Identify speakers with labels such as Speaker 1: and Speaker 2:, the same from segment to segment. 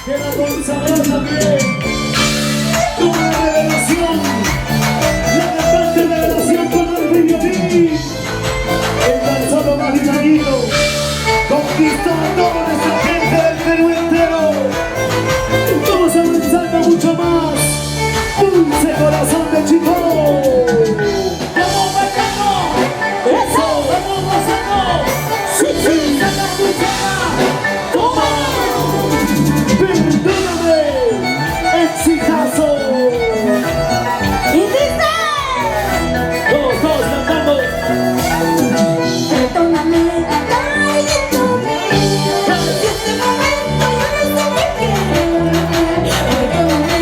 Speaker 1: Queda consagrada también como la revelación, la cantante revelación con el violín, el danzado más distraído, conquistó a toda nuestra gente del Perú entero. Vamos avanzando mucho más, dulce corazón de Chipó. ¡Vamos bailando! ¡Eso! ¡Vamos gozando! ¡Sí, sí! ¡Saca tu cara! ¡Toma! ¡Perdóname! ¡Exitazo!
Speaker 2: Y dice:
Speaker 1: Todos cantando.
Speaker 2: perdóname, ay, perdóname. Si este momento yo no sé qué querer. Perdóname,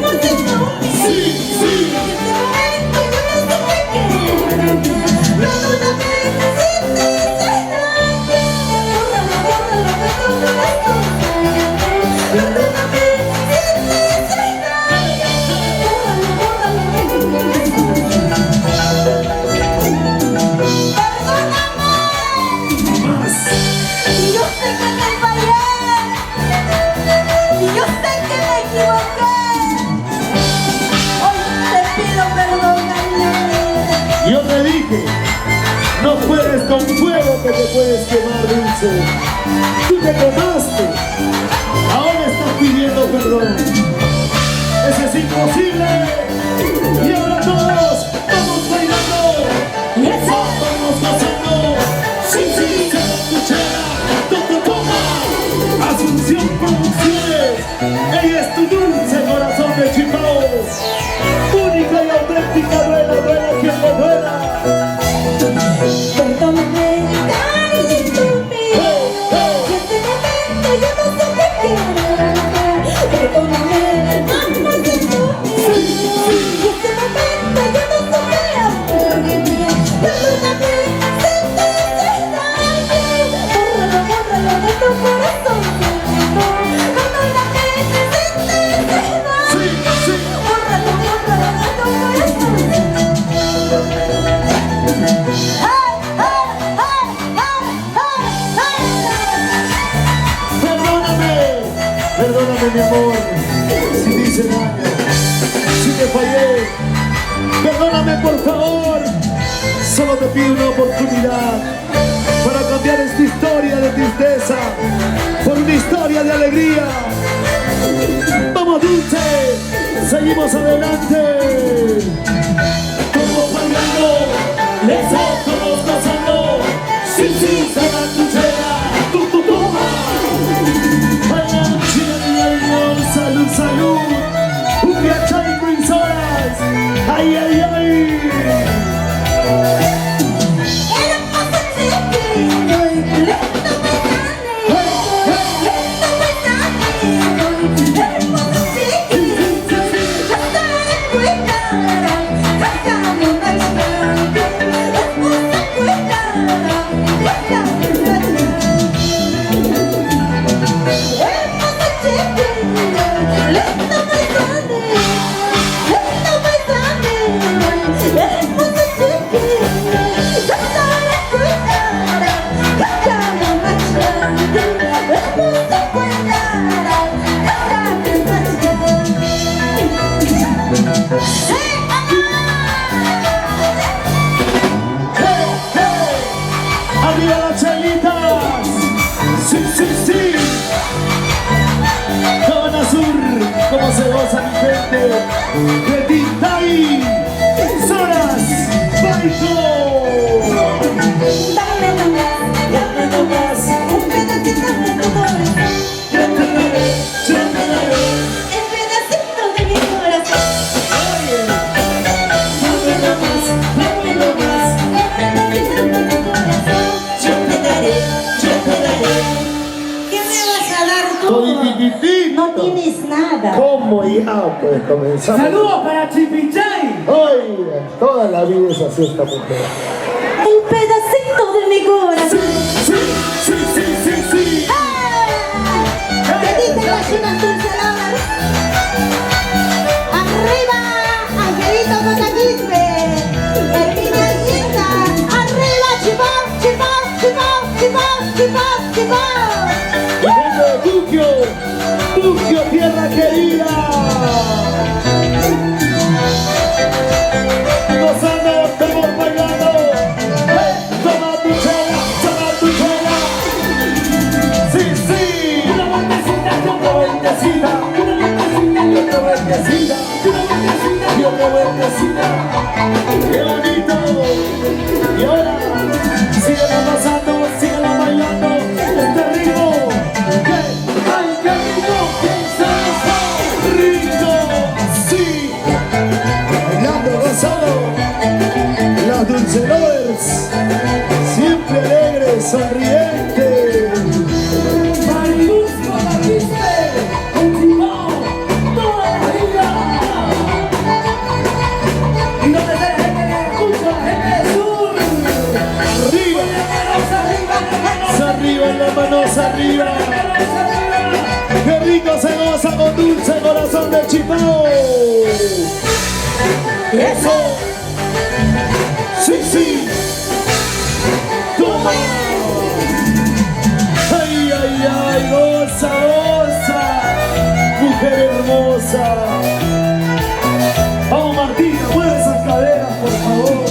Speaker 2: no sé cómo.
Speaker 1: Sí, sí.
Speaker 2: Si este momento yo no sé qué querer. Perdóname, si te hice daño. Bórralo, bórralo de tu corazón. Perdóname, si te hice daño. Bórralo, bórralo de tu corazón.
Speaker 1: Más.
Speaker 2: Y yo sé que te fallé, y yo sé que me equivoqué. Hoy te pido perdóname.
Speaker 1: Yo te dije, no puedes con fuego que te puedes quemar, dulce. Tú te quemaste, ahora estás pidiendo perdón. Eso es imposible. Y ahora todos vamos bailando.
Speaker 2: Y eso.
Speaker 1: Vamos gozando. Sí, sí, se escuchará. Toma. Asunción Producciones. Ella es tu dulce corazón de Chipao. Única y auténtica, duela quien no duela.
Speaker 2: Perdóname, ay, estúpido. Si este momento yo no sé qué querer. Perdóname, no sé estúpido. Si este momento yo no sé qué hacer. Perdóname, si te hice daño. Bórralo, bórralo de tu corazón. Perdóname, si te hice daño.
Speaker 1: Sí, sí.
Speaker 2: Bórralo, bórralo de tu corazón.
Speaker 1: Perdóname mi amor, si te hice daño, si te fallé. Perdóname por favor, solo te pido una oportunidad para cambiar esta historia de tristeza por una historia de alegría. Vamos dulce, seguimos adelante. Todos bailando, todos gozando. Sí, sí, saca tu chela, tu toma. Salud, salud, un viaje y brinzoras. Ay, ay, ay. ¡Arriba las chelitas! ¡Sí, sí, sí! Cabana Sur, como se goza mi gente. De Tintay, Soras, Baico.
Speaker 2: Dame nomás, un pedacito de tu corazón.
Speaker 1: Yo te daré, yo te daré.
Speaker 2: El pedacito de mi corazón.
Speaker 1: Dame nomás, dame nomás.
Speaker 2: El pedacito de tu corazón.
Speaker 1: Yo te daré, yo te daré.
Speaker 2: ¿Qué me vas a dar tú?
Speaker 1: Todititito.
Speaker 2: No tienes nada.
Speaker 1: ¿Cómo ya? Pues comenzamos.
Speaker 3: ¡Saludos para Chipichay!
Speaker 1: Hoy, toda la vida es así esta mujer.
Speaker 2: El pedacito de mi corazón.
Speaker 1: Sí, sí, sí, sí, sí.
Speaker 2: ¡Ah! Te dicen las chinas dulceladas. Arriba, Angelito Cotaquispe. Herminia Linda. Arriba, Chipao, Chipao, Chipao, Chipao, Chipao, Chipao.
Speaker 1: Y vengo de Tokio. rico se goza con dulce corazón de Chipao. Eso. Sí, sí. Toma. Ay, ay, ay, goza, goza. Mujer hermosa. Vamos, Martina, mueve esas caderas, por favor.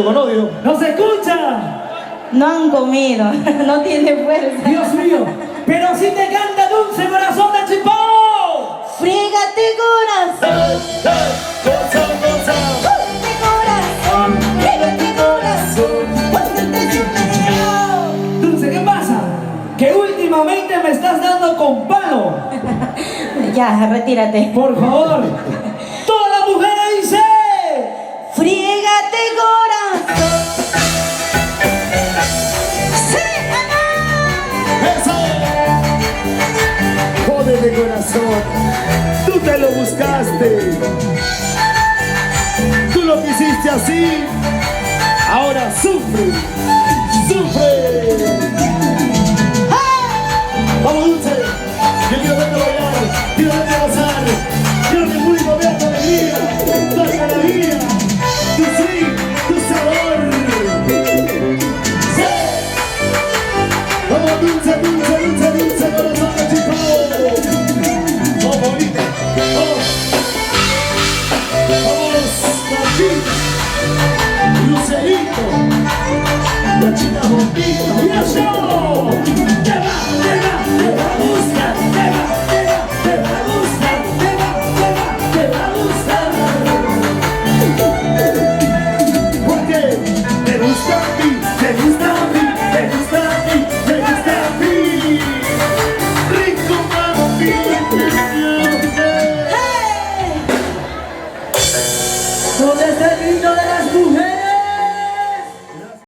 Speaker 3: Con odio.
Speaker 4: ¡No se escucha!
Speaker 2: No han comido, no tiene fuerza.
Speaker 4: Dios mío, pero si te canta dulce corazón de Chipao.
Speaker 2: Frígate corazón, frígate corazón, frígate corazón, póngate chupeo.
Speaker 4: Dulce, ¿qué pasa? Que últimamente me estás dando con palo.
Speaker 2: Ya, retírate.
Speaker 4: Por favor. Toda la mujer dice.
Speaker 2: Frígate corazón. Sí,
Speaker 1: ¡Eso! ganaste de corazón. Tú te lo buscaste. Tú lo quisiste así. Ahora sufre. Sufre. Vamos, Dulce. Yo quiero verte bailar. Quiero verte gozar. Quiero que el público vea tu alegría, tu algarabía, tu swing, tu sabor. ¡Sí! Vamos, Dulce, Dulce, Dulce, Dulce, corazón de Chico. Vamos, bonita. Vamos. Vamos, Martín. Lucerito. La chica bonita. ¡Y eso! ¡Te va, te va, te va a gustar! ¡Te va, te va, te va a gustar! ¡Te va, te va, te va a gustar! Porque te gusta a mí, te gusta a mí, te gusta a mí, te gusta a mí. Rico mami,
Speaker 4: ¿Dónde está el grito de las mujeres?